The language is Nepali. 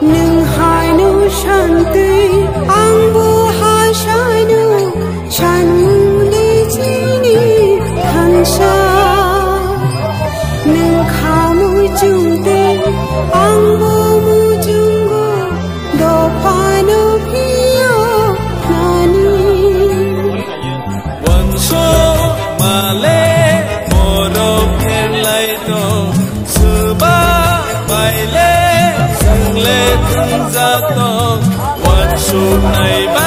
नों हानु शान्ति आंबो हाशानु सानमुनि जिनि खानसा नों खामु जुंदे आंबो मुजुंगो दफानु पियो नानी वंशो माले मोरो फेरलाई तो सुबा बाइले संगले तुंजातो वंशो नाइबा